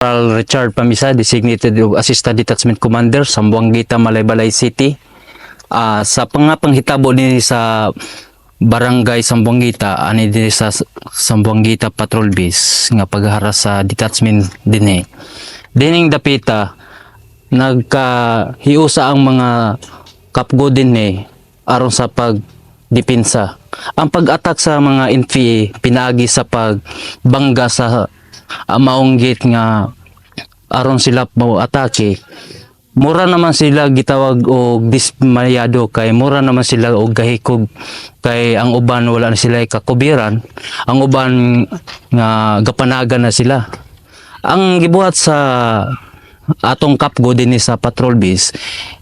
Corporal Richard Pamisa, designated Assistant Detachment Commander, Sambuanguita, Malaybalay City. Sa panghitabo din sa Barangay Sambuanguita, ani din sa Sambuanguita Patrol Base nga pagharas sa detachment dinhi. Dining dapita nagkahiusa ang mga kapgo dinhi aron sa pagdepensa. Ang pag-attack sa mga NPA pinaagi sa pagbangga sa maunggit nga aron sila mo atake. Mura naman sila gitawag og dismayado kay mura naman sila og gahikog kay ang uban wala na sila kakubiran, ang uban nga gapanagan na sila. Ang gibuhat sa atong kapgo dinhi sa patrol base,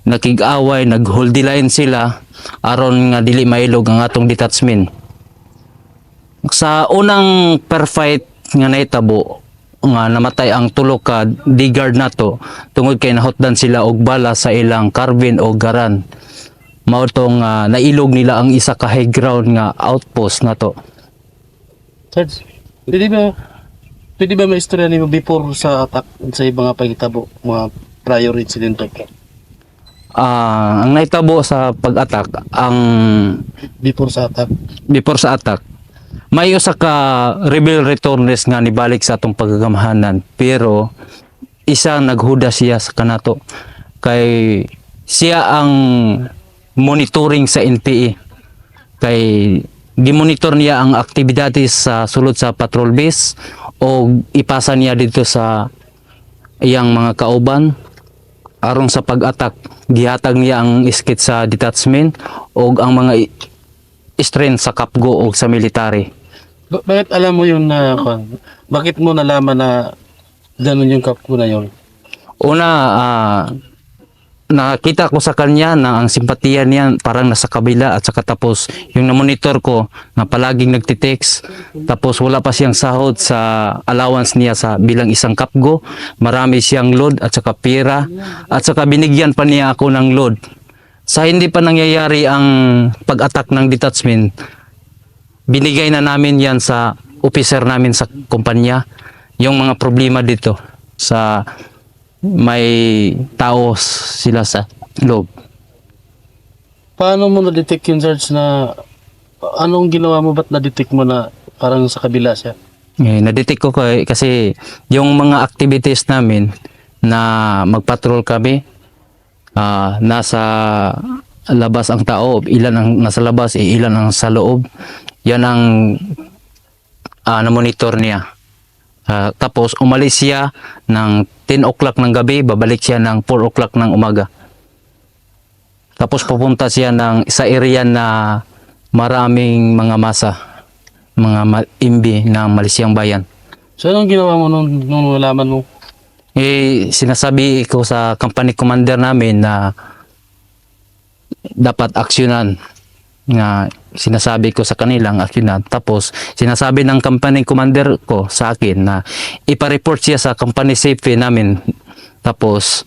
nakig-away, nag-hold line sila aron nga dili mailog ang atong detachment. Sa unang per fight nga nahitabo nga namatay ang tulo ka D-guard nato tungod kay nahotdan sila og bala sa ilang carbine o garan. Mao tong nailog nila ang isa ka high ground nga outpost nato. Sarge, pwede ba may istorya nimo before sa attack sa ibang pahitabo, mga prior incident? Ang nahitabo sa pag-attack, ang Before sa attack, may usa ka rebel returners nga nibalik sa atong pagagamahanan, pero isa naghuda siya sa kanato kay siya ang monitoring sa NPA, kay gimonitor niya ang aktibidades sa sulod sa patrol base o ipasa niya dito sa iyang mga kauban aron sa pag-attack. Gihatag niya ang iskit sa detachment o ang mga strength sa kapgo o sa military. Bakit alam mo yun na bakit mo nalaman na ganun yung kapgo na yun? Una, nakita ko sa kanya na ang simpatiya niya parang nasa kabila, at saka tapos yung na-monitor ko na palaging nagtitext, tapos wala pa siyang sahod sa allowance niya sa bilang isang kapgo, marami siyang load at saka pira, at saka binigyan pa niya ako ng load. Sa hindi pa nangyayari ang pag-attack ng detachment, binigay na namin yan sa officer namin sa kumpanya, yung mga problema dito sa may tao sila sa loob. Paano mo na-detect yung Sarge na anong ginawa mo, ba't na-detect mo na parang sa kabila siya? Na-detect ko kasi yung mga activities namin na magpatrol kami, nasa labas ang tao, ilan ang nasa labas, ilan ang sa loob. Yan ang na-monitor niya. Tapos umalis siya ng 10 o'clock ng gabi, babalik siya ng 4 o'clock ng umaga. Tapos pupunta siya sa area na maraming mga masa, mga imbi ng Malisyang Bayan. So anong ginawa mo nung nalaman mo? Sinasabi ko sa company commander namin na dapat aksyonan, nga sinasabi ko sa kanilang aksyonan. Tapos sinasabi ng company commander ko sa akin na ipa-report siya sa company safety namin. Tapos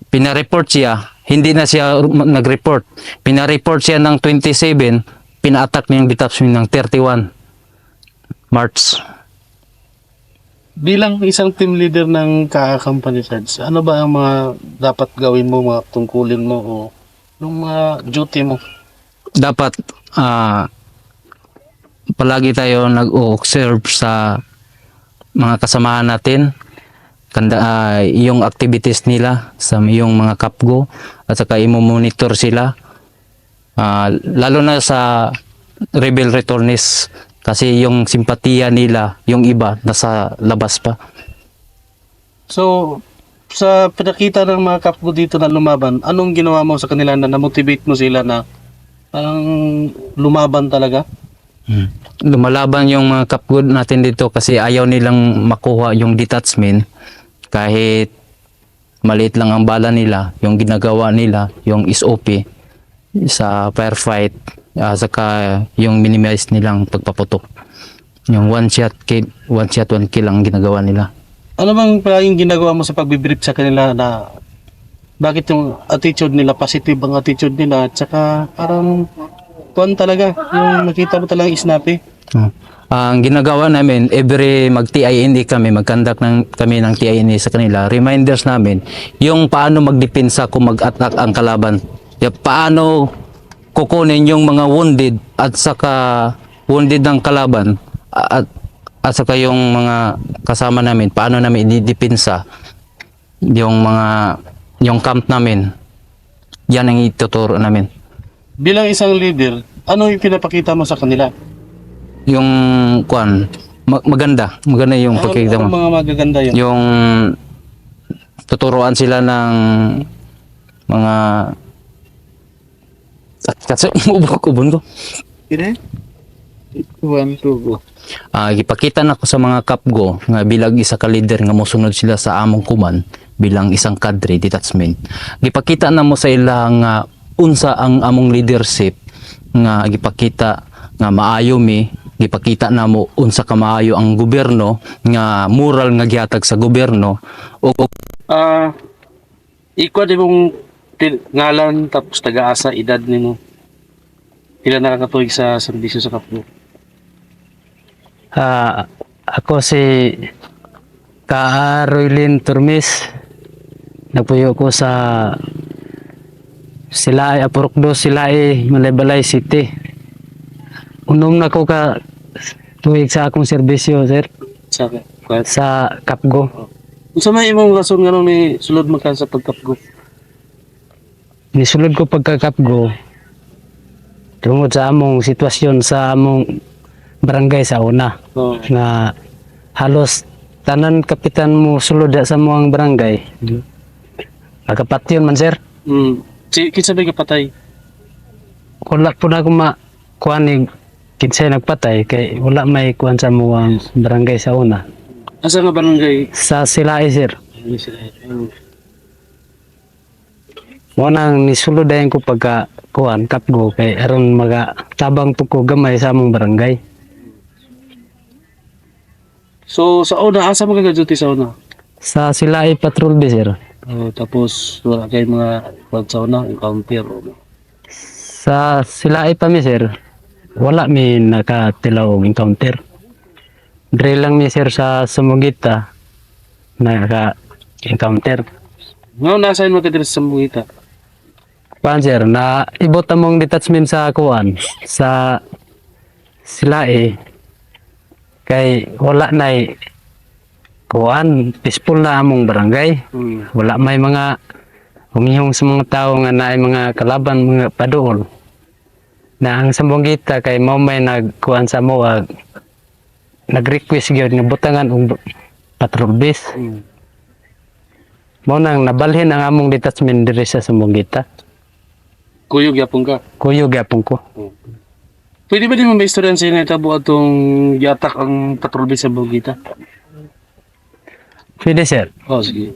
pina-report siya, hindi na siya nag-report. Pina-report siya ng 27, pina-attack niya yung detachment ng 31 March. Bilang isang team leader ng company, Sarge, ano ba ang mga dapat gawin mo, mga tungkulin mo o yung mga duty mo? Dapat palagi tayo nag-observe sa mga kasamahan natin, yung activities nila sa yung mga kapgo, at saka i-monitor sila, lalo na sa rebel returnees, kasi yung simpatiya nila, yung iba nasa labas pa. So sa pinakita ng mga kapgo dito na lumaban, anong ginawa mo sa kanila na na-motivate mo sila na parang lumaban talaga? Lumalaban yung mga kapgo natin dito kasi ayaw nilang makuha yung detachment. Kahit maliit lang ang bala nila, yung ginagawa nila, yung SOP sa firefight, saka yung minimize nilang pagpaputok. Yung one shot, one kill ang ginagawa nila. Ano bang palaging ginagawa mo sa pagbibrief sa kanila na bakit yung attitude nila, positive ang attitude nila, at saka parang talaga, yung nakita mo talagang snappy? Ang ginagawa namin, every mag-TINE kami, mag-conduct kami ng TINE sa kanila, reminders namin, yung paano magdepensa kung mag-attack ang kalaban. Yung paano kukunin yung mga wounded at saka wounded ng kalaban at saka yung mga kasama namin, paano namin ididepensa yung camp namin. Yan ang ituturo namin. Bilang isang leader, ano yung pinapakita mo sa kanila? Yung maganda yung pagkikita Ano mo. mga magaganda yun? Yung tuturuan sila ng mga kasi ubon ko. Kine? 1, 2, go. Gipakita na ko sa mga kapgo nga bilang isa ka leader nga mosunod sila sa among kuman bilang isang kadre detachment. Gipakita na mo sa ila nga unsa ang among leadership nga gipakita nga maayo mi, gipakita na mo unsa ka maayo ang gobyerno nga moral nga gihatag sa gobyerno o Ikaw di mong ngalan tapos taga-asa edad nimo. Pila nakakatuig sa serbisyo sa kapgo? Ako si Roylin Turmis. Nagpuyo ko sa Silay, Apurukdo, Silay, Malaybalay City. Unom na ko ka tuig sa akong serbisyo, sir, Sa sa Kapgo. Unsa may imong rason nga nung ni sulod man ka sa pagkapgo? Nisulod ko pagka-Kapgo tungod sa among sitwasyon sa among barangay sa una. Oh. Na halos tanan kapitan mo sulod sa among barangay. Agapatyon man, sir. Si kinsa may kapatay? Wala po na ako makuha ni kinsay nagpatay kay wala may kuhan sa among barangay sa una. Asa nga barangay? Sa Silay, sir. Mo nang nisulod dayon ko pagka kuhan Kapgo kay aron maga tabang to ko gamay sa among barangay. So sa una asa mo ka-duty sa una? Sa Silay Patrol B, sir. Tapos wala kay mga kwad sa una encounter. Sa Silay pa mi, sir. Wala mi nakatilaw og encounter. Dre lang mi, sir, sa Sumugita naka-encounter. Ngayon nasa mo ka diri sa Sambuita? Kuan, sir, na ibot among detachment sa kuan sa Silay kay wala nay kuan peaceful na among barangay. Wala may mga humihong sa mga tao nga naay mga kalaban, mga paduol. Na ang Sambongita kay mao may nagkuan sa mo nag-request gyud nga butangan og patrol base. Mao nang nabalhin ang among detachment diri sa Sambongita. Kuyog yapon ka. Kuyo gyapon ko. Pwede ba din mo may istorya sa inyo itabo atong yatak ang patrol base sa Bugita? Pwede, sir. Oh, sige.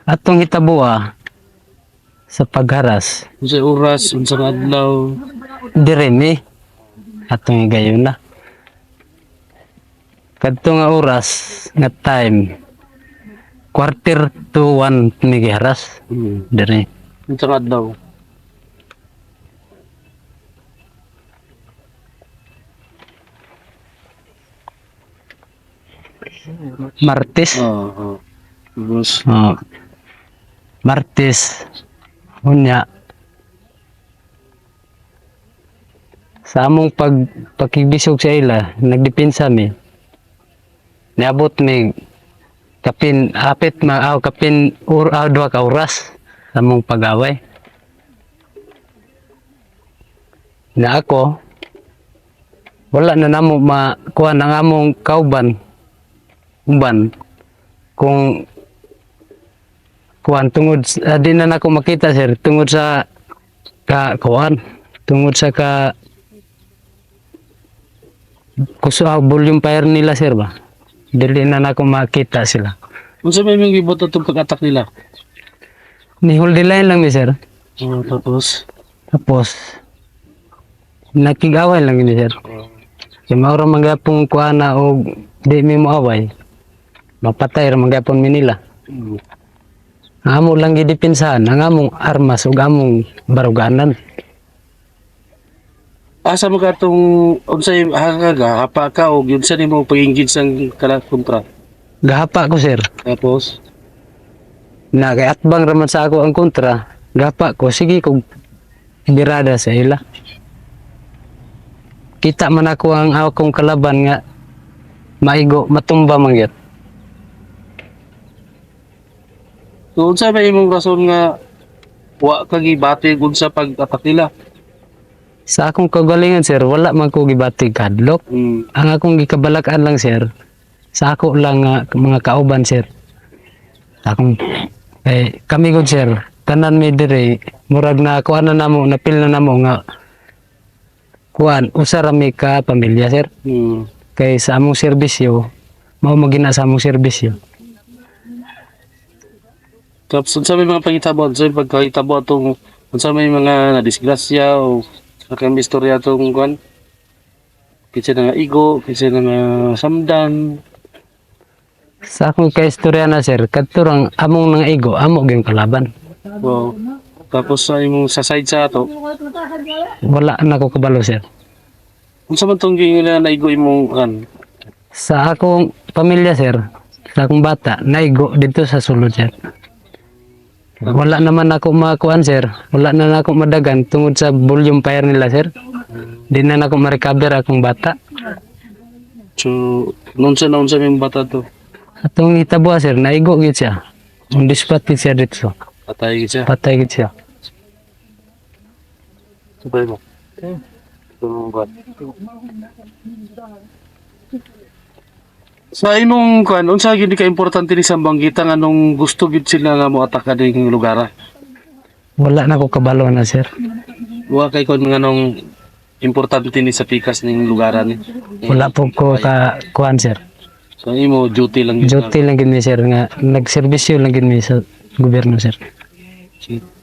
Atong hitabuha sa pagharas Unsay oras, unsang adlaw? dire mi atong igayon na. Kadto nga oras nga time 1:45 ni giharas dire. Unsang adlaw? Martes. Tapos, Martes. Unya. Sa among pagkibisog sa ila, nagdepensa mi. Niabot mi kapin duha ka oras sa among pag-away. Na ako wala na namo makuha ng among kauban uban kung kuan tungod di na nako makita, sir, tungod sa kuan tungod sa kuso volume fire nila, sir, ba dili na nako makita sila. unsa may mga gibot atong pag-attack nila? Ni hold the line lang mi, sir, Tapos, nakigaway lang ni, sir, kay maura manggapong kuana og di mi mo away mapatay ra manggapon mi nila. Ang amo lang gidipinsahan ang among armas ug among baruganan. asa mo ka itong unsay hanga hapa ka o yun sa nimo pag-engage sang kontra. Gahapa ko sir. Tapos Na kay atbang raman sa ako ang kontra. Gahapa ko sige kog birada sa ila. Kita man ako ang akong kalaban nga maigo matumba man gyud. so, unsa may imong rason nga wa ka gibatig unsa pag-atak nila? Sa akong kagalingan sir, wala man ko gibatig kadlok. Mm. Ang akong gikabalakan lang sir, sa ako lang nga mga kauban sir. Sa akong kami gud sir, tanan mi dire murag na kuan na namo, napil na namo nga kuan usa ra mi ka pamilya sir. Mm. Kay sa among serbisyo, mao magina sa among serbisyo. Tapos unsa may mga pangitabo unsa may pagkahitabo atong unsa may mga nadisgrasya o sakang istorya atong kuan? Kinsa na nga igo, kinsa na nga samdan. Sa akong kaistorya na sir, kadturang among mga igo, amo gyud kalaban. Wow. Tapos sa imong sa side sa ato, Wala na ko kabalo sir. unsa man tong gingon na igo imong kan? Sa akong pamilya sir, sa akong bata, naigo dito sa sulod sir. Wala naman ako makuan sir, wala na ako madagan tungod sa volume fire nila sir. Di na ako ma-recover akong bata. So, nunsa na unsa may bata to? Atong hitabo sir, naigo gid siya. On the spot gid siya dito. Patay gid siya. Patay gid siya. Sabay mo. Tumong bat. Sa imong kan, unsa gyud ka importante ni sa banggitan anong gusto gid sila nga mo ataka ning lugar? Wala na ko kabalo na sir. Wa kay kon nga nung importante ni sa pikas ning lugaran ni. Wala po ko ka kuan sir. So imo duty lang yun. Duty lang gid mi sir nga nagserbisyo lang gid mi sa gobyerno sir. Sige.